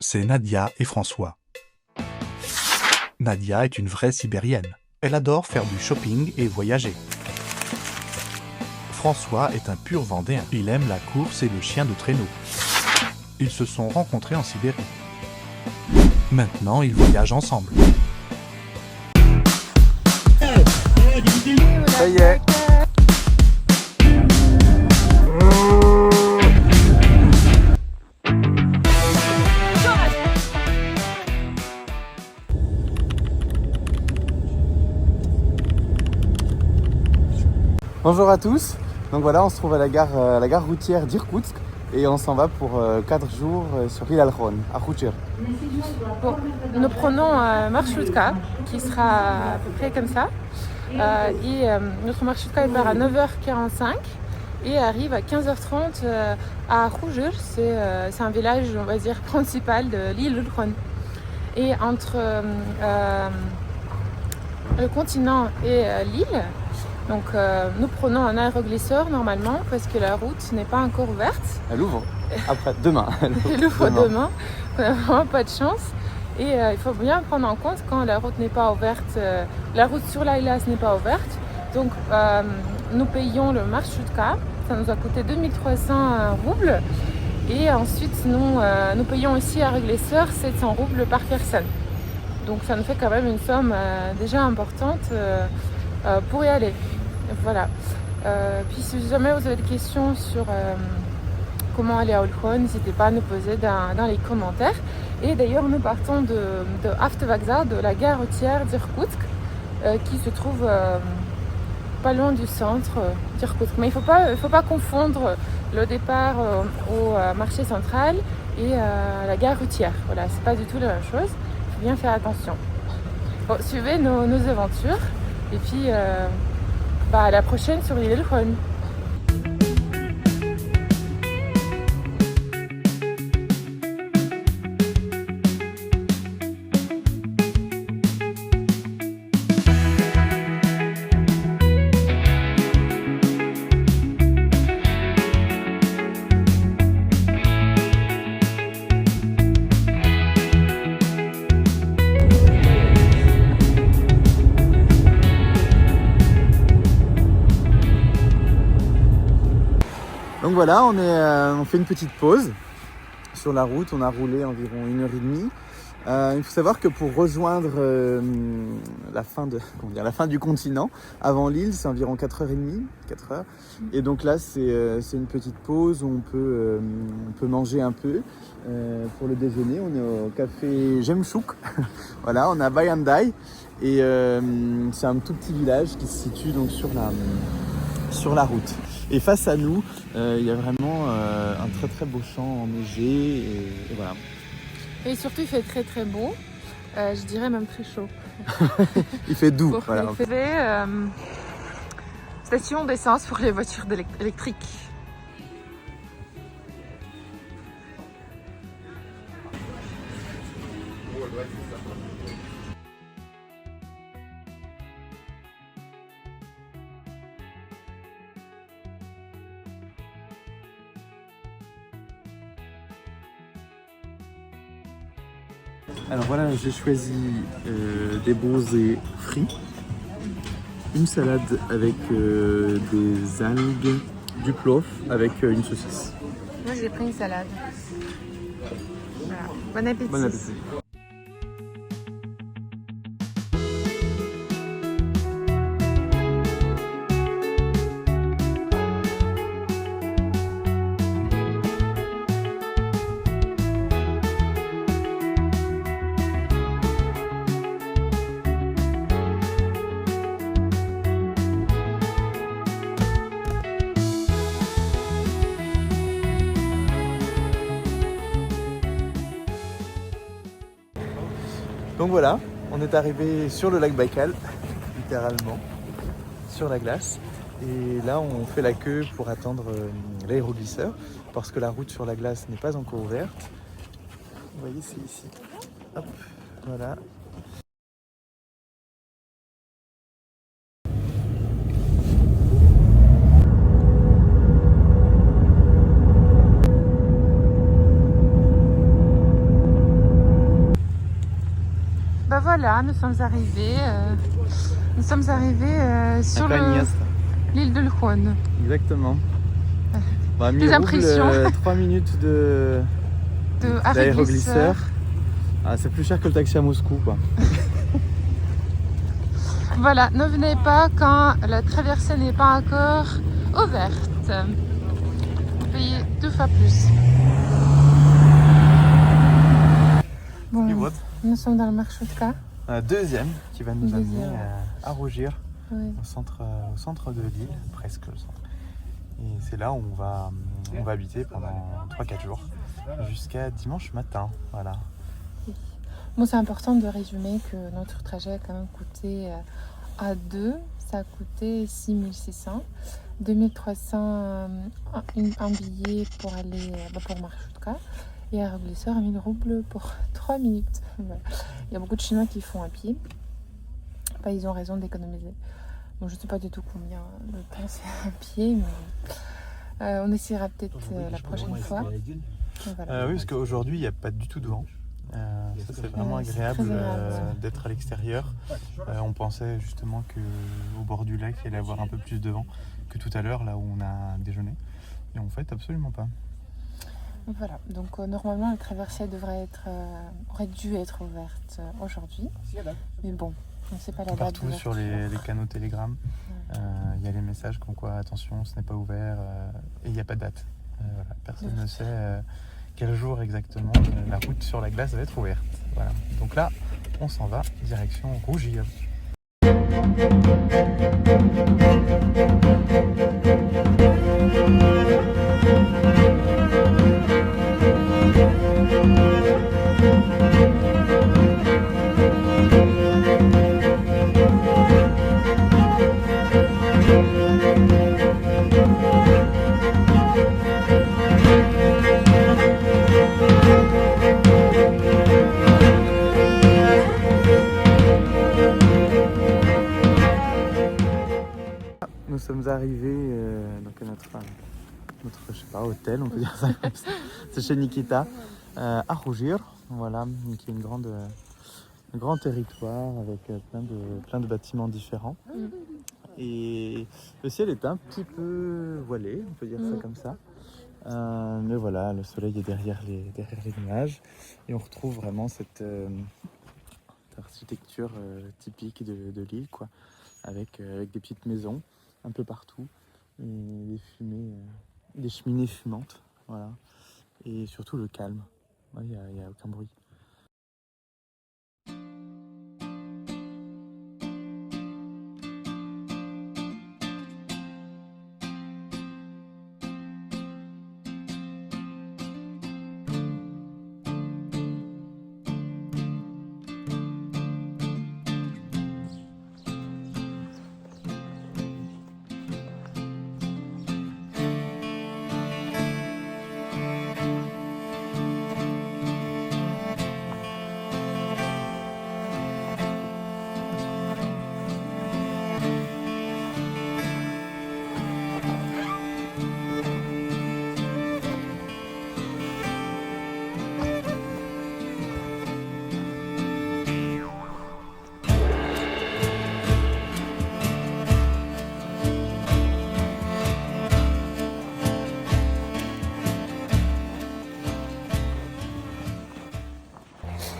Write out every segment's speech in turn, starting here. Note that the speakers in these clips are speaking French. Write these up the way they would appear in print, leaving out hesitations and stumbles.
c'est Nadia et François. Nadia est une vraie sibérienne. Elle adore faire du shopping et voyager. François est un pur Vendéen. Il aime la course et le chien de traîneau. Ils se sont rencontrés en Sibérie. Maintenant, ils voyagent ensemble. Ça y est. Bonjour à tous. Donc voilà, on se trouve à la gare routière d'Irkoutsk et on s'en va pour 4 jours sur l'île Alkhon, à Khoucher. Bon, nous prenons Marshutka qui sera à peu près comme ça. Notre Marshutka part à 9h45 et arrive à 15h30 à Khoucher. C'est un village, on va dire, principal de l'île Alkhon. Et entre le continent et l'île, donc nous prenons un aéroglisseur normalement parce que la route n'est pas encore ouverte. Elle ouvre après, demain. Elle ouvre demain. On n'a vraiment pas de chance. Et il faut bien prendre en compte quand la route n'est pas ouverte, la route sur l'Aïlas n'est pas ouverte. Donc nous payons le Marshutka, ça nous a coûté 2300 roubles. Et ensuite nous payons aussi à aéroglisseur 700 roubles par personne. Donc ça nous fait quand même une somme déjà importante pour y aller. Voilà. Puis si jamais vous avez des questions sur comment aller à Alkhon, n'hésitez pas à nous poser dans les commentaires. Et d'ailleurs, nous partons de Avtovokzal, de la gare routière d'Irkoutsk, qui se trouve pas loin du centre d'Irkoutsk. Mais il ne faut pas confondre le départ au marché central et la gare routière. Voilà, c'est pas du tout la même chose. Il faut bien faire attention. Bon, suivez nos aventures. Et puis, à la prochaine sur l'île Alkhon. Donc voilà, on fait une petite pause sur la route. On a roulé environ 1h30. Il faut savoir que pour rejoindre la fin du continent, avant l'île, c'est environ 4h30, 4h. Et donc là, c'est une petite pause où on peut manger un peu. Pour le déjeuner, on est au café Jemchouk. Voilà, on est à Bayandai. Et c'est un tout petit village qui se situe donc sur la route. Et face à nous, il y a vraiment un très très beau champ enneigé et voilà. Et surtout, il fait très très beau. Je dirais même très chaud. Il fait doux. Voilà. Il fait station d'essence pour les voitures électriques. Alors voilà, j'ai choisi des bronzés frits, une salade avec des algues, du plov avec une saucisse. Moi j'ai pris une salade. Voilà. Bon appétit. Bon appétit. Donc voilà, on est arrivé sur le lac Baïkal, littéralement, sur la glace. Et là, on fait la queue pour attendre l'aéroglisseur, parce que la route sur la glace n'est pas encore ouverte. Vous voyez, c'est ici. Hop, voilà. voilà, nous sommes arrivés sur l'île de Ljuan. Exactement. Bah, Des impressions. 3 minutes d'aéroglisseur. Ah, c'est plus cher que le taxi à Moscou, quoi. Voilà, ne venez pas quand la traversée n'est pas encore ouverte. Vous payez 2 fois plus. Bon, nous sommes dans le Marchoutka. Deuxième qui va nous amener à Rougir, Oui. au centre de l'île, presque le centre. Et c'est là où on va habiter pendant 3-4 jours, jusqu'à dimanche matin. Voilà. Bon, c'est important de résumer que notre trajet a quand même coûté à 2, ça a coûté 6600, 2300 un billet pour aller pour Marchoutka et aéroglisseur à 1000 roubles pour 3 minutes. Voilà. Il y a beaucoup de Chinois qui font à pied. Bah, ils ont raison d'économiser. Bon, je ne sais pas du tout combien de temps c'est à pied, mais on essaiera peut-être la prochaine fois. Voilà. Oui, parce qu'aujourd'hui, il n'y a pas du tout de vent. Ça, c'est vraiment agréable d'être à l'extérieur. On pensait justement qu'au bord du lac, il allait y avoir un peu plus de vent que tout à l'heure, là où on a déjeuné. Et en fait, absolument pas. Voilà, donc normalement la traversée aurait dû être ouverte aujourd'hui. Mais bon, on ne sait pas la date. Partout sur les canaux Telegram, il y a les messages comme quoi attention, ce n'est pas ouvert et il n'y a pas de date. Voilà. Personne ne sait quel jour exactement la route sur la glace va être ouverte. Voilà. Donc là, on s'en va direction Rougir. Nous sommes arrivés donc à notre je sais pas, hôtel, on peut dire ça comme ça. C'est chez Nikita, à Rougir, voilà, qui est un grand territoire avec plein de bâtiments différents. Et le ciel est un petit peu voilé, on peut dire ça comme ça. Mais voilà, le soleil est derrière les nuages et on retrouve vraiment cette architecture typique de l'île, quoi, avec des petites maisons un peu partout et des cheminées fumantes, voilà, et surtout le calme. Il n'y a aucun bruit.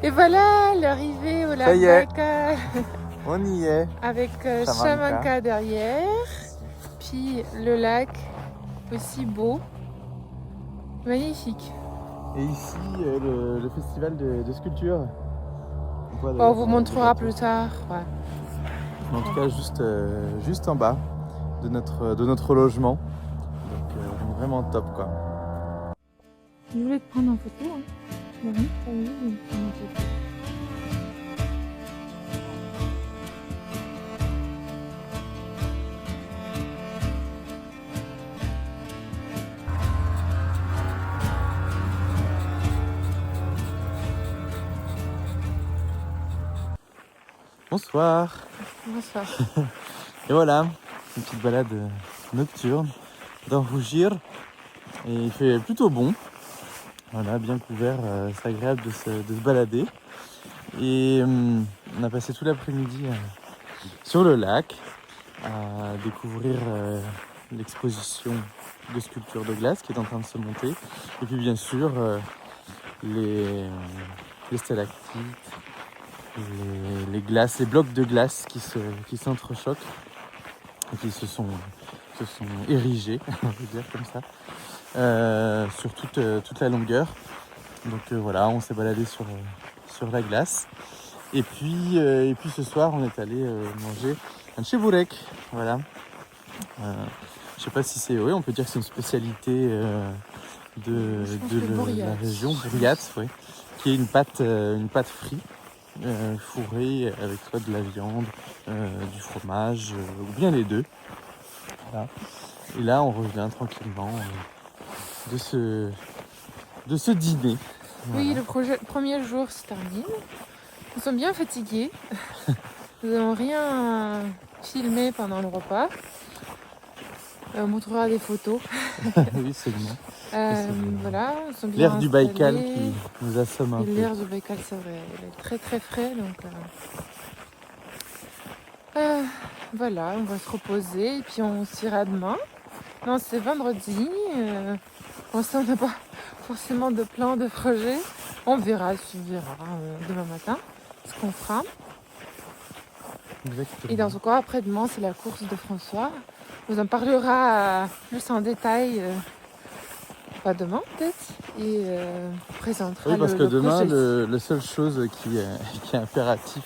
Et voilà l'arrivée au lac Baïkal. On y est. Avec Chamanka derrière. Puis le lac aussi beau. Magnifique. Et ici, le festival de sculpture. On vous montrera plus tard. Ouais. En tout cas, juste en bas de notre logement. Donc vraiment top, quoi. Je voulais te prendre en photo. Hein. Oui, je vais te prendre en photo. Bonsoir. Bonsoir. Et voilà, une petite balade nocturne dans Rougir. Et il fait plutôt bon. Voilà, bien couvert, c'est agréable de se balader. Et on a passé tout l'après-midi sur le lac à découvrir l'exposition de sculptures de glace qui est en train de se monter. Et puis bien sûr les stalactites, les glaces, les blocs de glace qui s'entrechoquent et qui se sont érigés, on va dire comme ça, sur toute la longueur. Donc voilà, on s'est baladé sur la glace. Et puis ce soir, on est allé manger un cheburek. Voilà. Je sais pas si c'est, oui, on peut dire que c'est une spécialité de la région, Bouriat, oui, qui est une pâte frite, fourrée avec soit de la viande, du fromage, ou bien les deux. Voilà. Et là, on revient tranquillement de ce dîner. Oui, Voilà. le premier jour se termine. Nous sommes bien fatigués. Nous n'avons rien filmé pendant le repas. On montrera des photos. Oui, seulement. Voilà, nous sommes bien L'air du Baïkal installés. qui nous assomme un Et peu. l'air du Baïkal, c'est vrai, il est très très frais. Donc voilà, on va se reposer et puis on s'ira demain. Non, c'est vendredi. On n'a pas forcément de plan, de projet. On verra demain matin ce qu'on fera. Exactement. Et dans ce cas, après-demain, c'est la course de François. On vous en parlera plus en détail, pas demain peut-être, et présentera Oui, parce que le demain, projet. la seule chose qui est impératif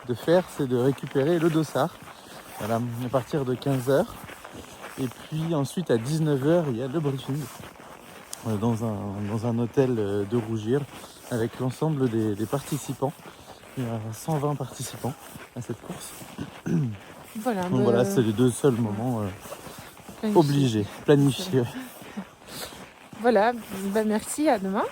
de faire, c'est de récupérer le dossard. Voilà, à partir de 15h. Et puis ensuite, à 19h, il y a le briefing dans un hôtel de Rougir avec l'ensemble des participants. Il y a 120 participants à cette course. Voilà, Donc voilà, c'est les deux seuls moments planifié. obligés, planifiés. Voilà, merci, à demain.